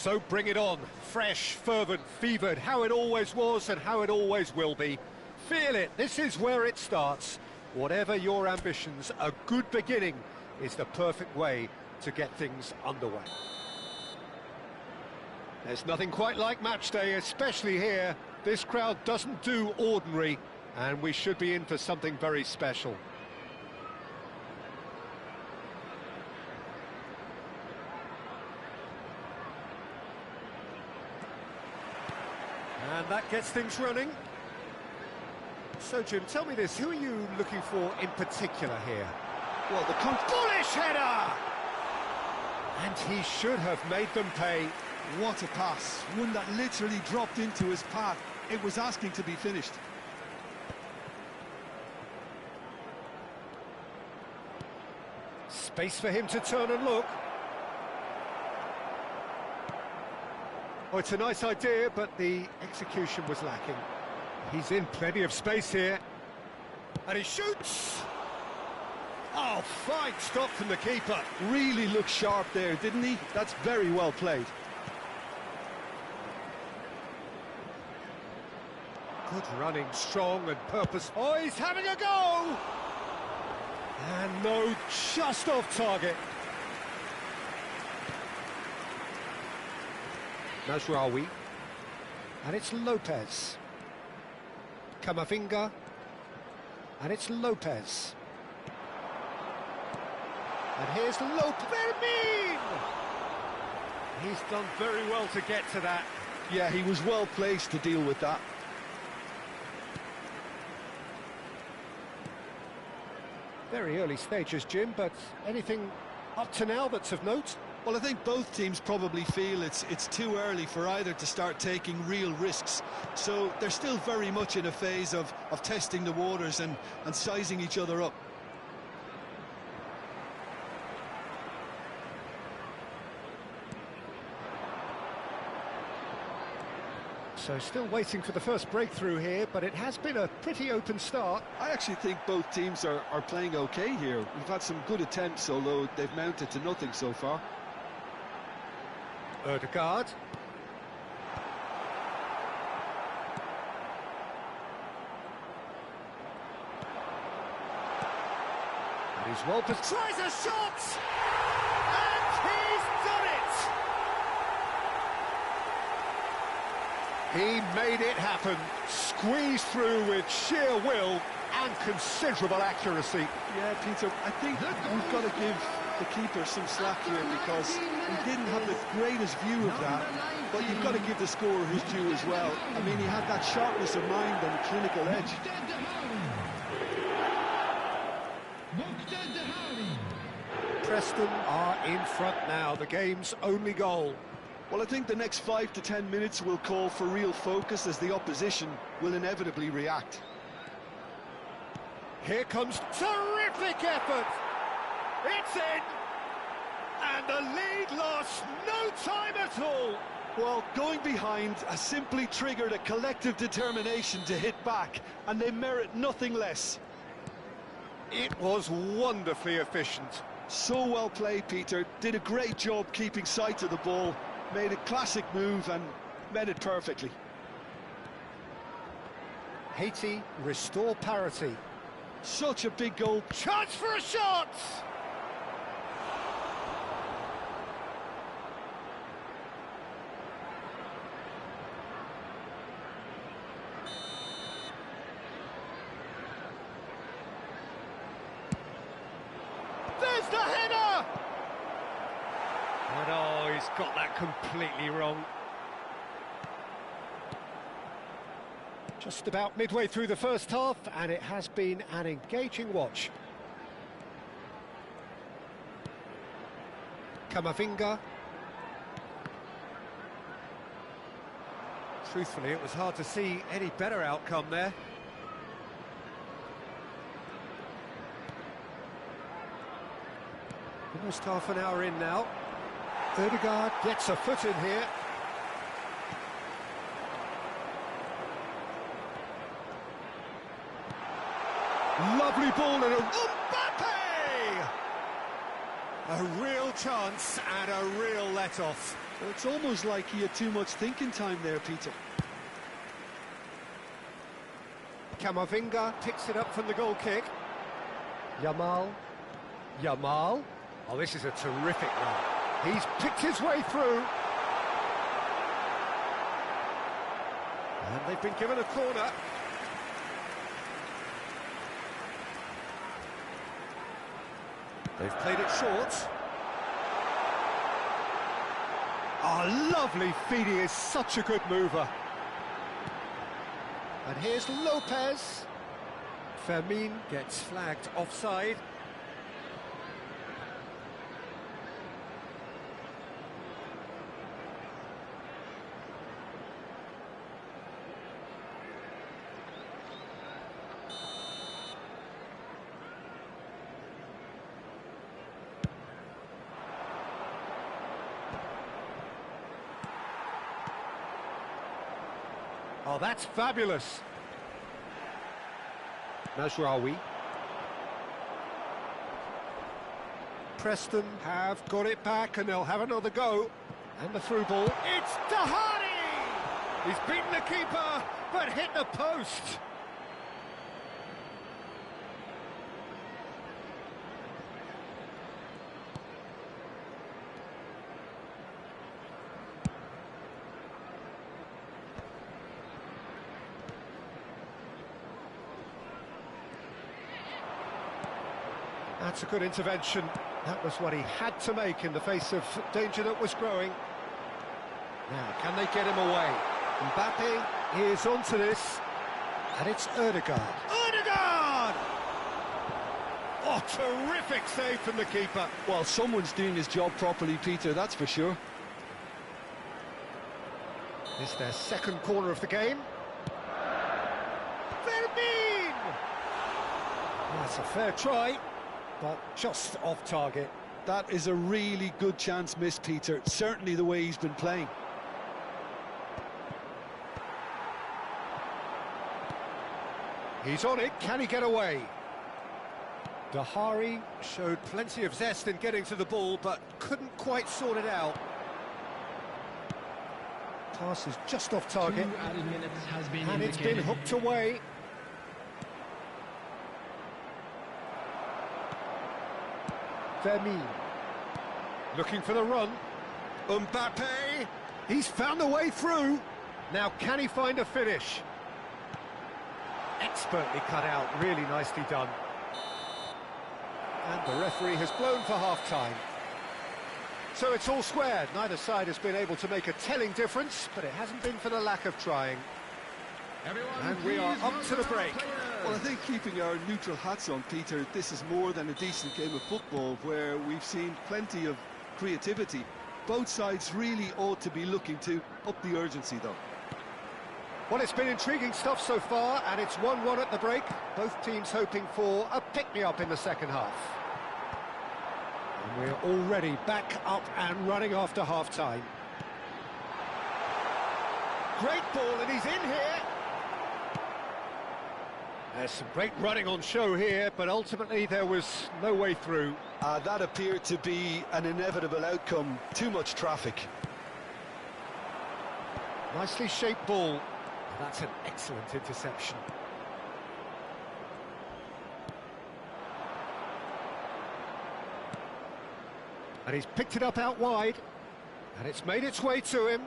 So bring it on. Fresh, fervent, fevered, how it always was and how it always will be. Feel it, this is where it starts. Whatever your ambitions, a good beginning is the perfect way to get things underway. There's nothing quite like match day, especially here. This crowd doesn't do ordinary, and we should be in for something very special. And that gets things running. So, Jim, tell me this, who are you looking for in particular here? Well, the bullish header! And he should have made them pay. What a pass, one that literally dropped into his path. It was asking to be finished. Space for him to turn and look. Oh, it's a nice idea, but the execution was lacking. He's in plenty of space here. And he shoots! Oh, fine stop from the keeper. Really looked sharp there, didn't he? That's very well played. Good running, strong and purpose. Oh, he's having a go! And no, just off target. Mazraoui. And it's Lopez. Camavinga. And it's Lopez. And here's Lopez. He's done very well to get to that. Yeah, he was well placed to deal with that. Very early stages, Jim, but anything up to now that's of note? Well, I think both teams probably feel it's too early for either to start taking real risks. So they're still very much in a phase of testing the waters and sizing each other up. So still waiting for the first breakthrough here, but it has been a pretty open start. I actually think both teams are playing okay here. We've had some good attempts, although they've mounted to nothing so far. Ødegaard. And he's well positioned. Tries a shot! And he's done it! He made it happen. Squeezed through with sheer will and considerable accuracy. Yeah, Peter, I think we've got to give the keeper some slack here because he didn't have the greatest view of that, but you've got to give the scorer his due as well. I mean, he had that sharpness of mind and clinical edge. Preston are in front now, the game's only goal. Well, I think the next 5 to 10 minutes will call for real focus as the opposition will inevitably react. Here comes terrific effort! It's in! And the lead lost no time at all! Well, going behind has simply triggered a collective determination to hit back, and they merit nothing less. It was wonderfully efficient. So well played, Peter. Did a great job keeping sight of the ball, made a classic move and met it perfectly. Haiti restore parity. Such a big goal. Chance for a shot! There's the header! And oh, he's got that completely wrong. Just about midway through the first half, and it has been an engaging watch. Camavinga. Truthfully, it was hard to see any better outcome there. Almost half an hour in now. Ødegaard gets a foot in here. Lovely ball and a... Mbappe! A real chance and a real let-off. Well, it's almost like he had too much thinking time there, Peter. Camavinga picks it up from the goal kick. Yamal. Oh, this is a terrific run. He's picked his way through. And they've been given a corner. They've played it short. Oh, lovely feed. He is such a good mover. And here's Lopez. Fermin gets flagged offside. Oh, that's fabulous. Mazraoui. Preston have got it back and they'll have another go. And the through ball. It's Dahani! He's beaten the keeper, but hit the post. That's a good intervention. That was what he had to make in the face of danger that was growing. Now, can they get him away? Mbappe is onto this, and it's Ødegaard. Ødegaard! Oh, terrific save from the keeper. Well, someone's doing his job properly, Peter, that's for sure. It's their second corner of the game. Fermin! That's a fair try, but just off target. That is a really good chance missed, Peter. Certainly the way he's been playing. He's on it, can he get away? Dahari showed plenty of zest in getting to the ball, but couldn't quite sort it out. Pass is just off target, and it's been hooked away. Fermin, looking for the run. Mbappe, he's found a way through. Now can he find a finish? Expertly cut out, really nicely done. And the referee has blown for half-time. So it's all squared. Neither side has been able to make a telling difference, but it hasn't been for the lack of trying. And we are up to the break. Well, I think keeping our neutral hats on, Peter, this is more than a decent game of football where we've seen plenty of creativity. Both sides really ought to be looking to up the urgency, though. Well, it's been intriguing stuff so far, and it's 1-1 at the break. Both teams hoping for a pick-me-up in the second half. And we're already back up and running after half-time. Great ball, and he's in here. There's some great running on show here, but ultimately there was no way through. That appeared to be an inevitable outcome. Too much traffic. Nicely shaped ball. That's an excellent interception. And he's picked it up out wide, and it's made its way to him.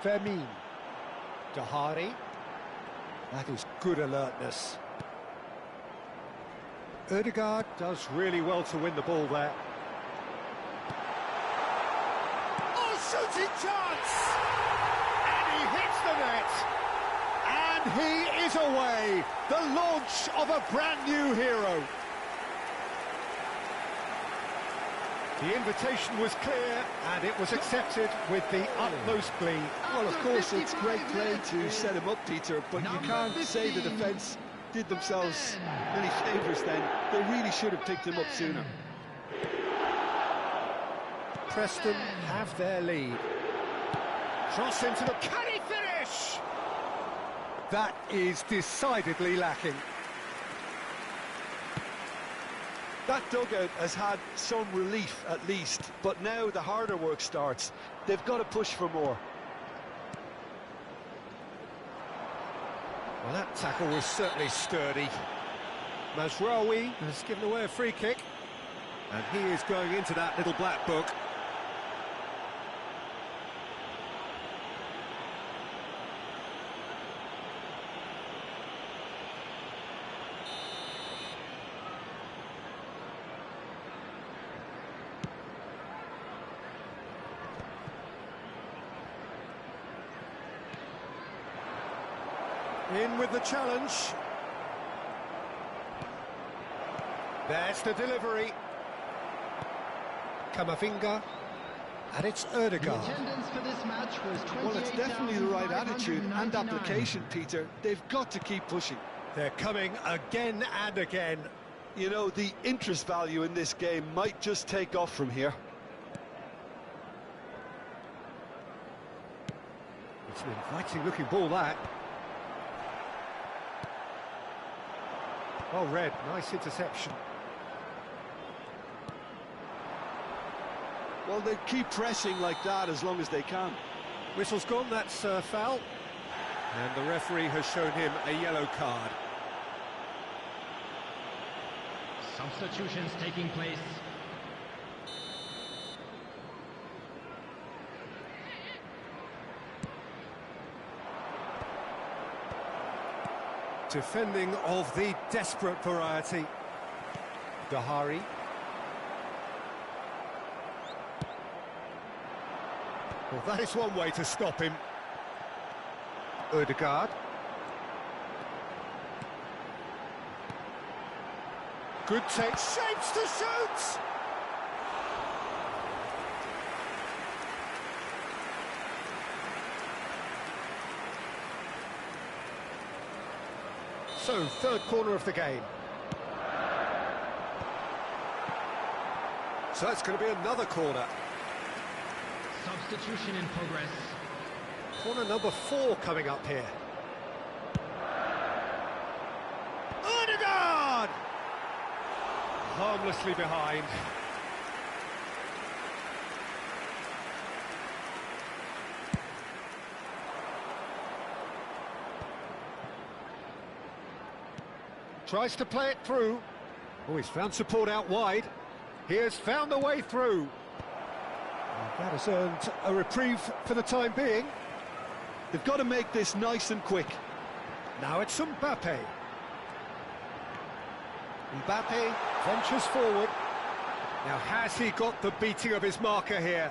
Fermin. Dahari. That is good alertness. Ødegaard does really well to win the ball there. Oh, shooting chance! And he hits the net. And he is away. The launch of a brand new hero. The invitation was clear, and it was accepted with the utmost glee. Well, of course, it's great play to set him up, Peter, but you can't say the defence did themselves any favours then. They really should have picked him up sooner. Preston have their lead. Cross into the... Can he finish? That is decidedly lacking. That dugout has had some relief at least, but now the harder work starts. They've got to push for more. Well, that tackle was certainly sturdy. Mazraoui has given away a free kick, and he is going into that little black book. In with the challenge. There's the delivery. Camavinga, and it's Ødegaard. The attendance for this match was 28,500. Well, it's definitely the right attitude and application, Peter. They've got to keep pushing. They're coming again and again. You know, the interest value in this game might just take off from here. It's an inviting-looking ball, that. Well read, nice interception. Well, they keep pressing like that as long as they can. Whistle's gone, that's foul. And the referee has shown him a yellow card. Substitutions taking place. Defending of the desperate variety. Dahari. Well, that is one way to stop him. Ødegaard. Good take, shapes to shoot! So, third corner of the game. So that's going to be another corner. Substitution in progress. Corner number 4 coming up here. Ødegaard! Harmlessly behind. Tries to play it through. Oh, he's found support out wide. He has found the way through. And that has earned a reprieve for the time being. They've got to make this nice and quick. Now it's Mbappe. Mbappe ventures forward. Now has he got the beating of his marker here?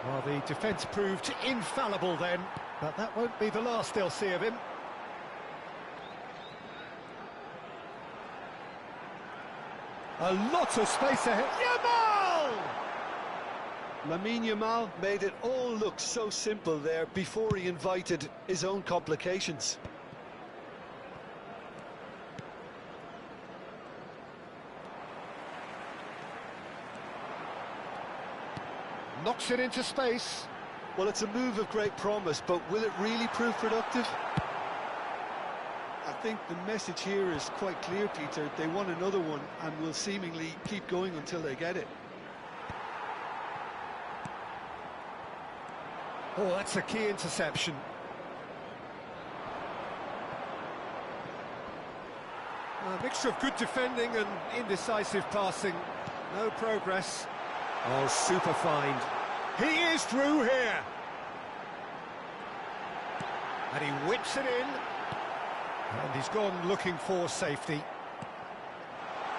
Well, the defence proved infallible then, but that won't be the last they'll see of him. A lot of space ahead. Yamal! Lamine Yamal made it all look so simple there before he invited his own complications. Knocks it into space. Well, it's a move of great promise, but will it really prove productive? I think the message here is quite clear, Peter. They want another one and will seemingly keep going until they get it. Oh, that's a key interception. A mixture of good defending and indecisive passing. No progress. Oh, super find. He is through here. And he whips it in. And he's gone looking for safety.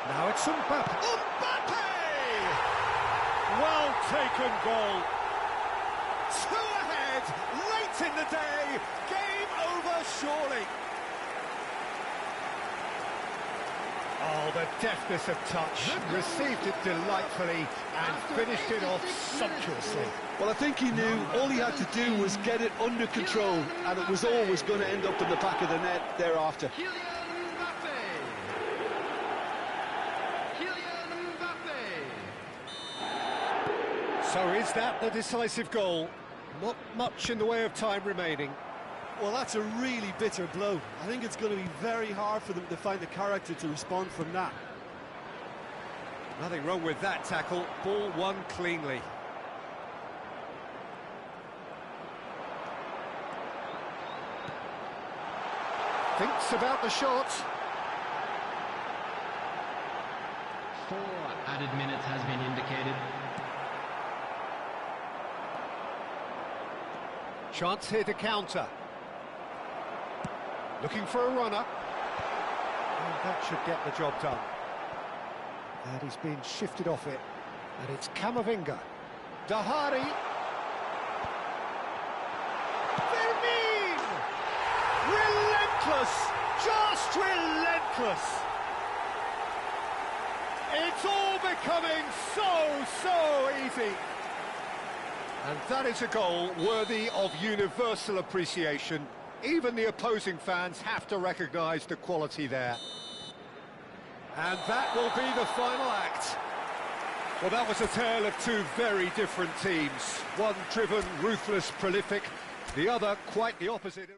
Now it's Mbappe. Mbappe! Well taken goal. 2 ahead, late in the day. Game over, surely. Oh, the deftness of touch. Received it delightfully and finished it off sumptuously. Well, I think he knew all he had to do was get it under control, and it was always going to end up in the back of the net thereafter. Kylian Mbappe. So is that the decisive goal? Not much in the way of time remaining. Well, that's a really bitter blow. I think it's going to be very hard for them to find the character to respond from that. Nothing wrong with that tackle. Ball won cleanly. Thinks about the shot. 4 added minutes has been indicated. Chance here to counter. Looking for a runner. And that should get the job done. And he's been shifted off it. And it's Camavinga. Dahari. Vermeer! Relentless! Just relentless! It's all becoming so easy. And that is a goal worthy of universal appreciation. Even the opposing fans have to recognise the quality there. And that will be the final act. Well, that was a tale of two very different teams. One driven, ruthless, prolific. The other quite the opposite.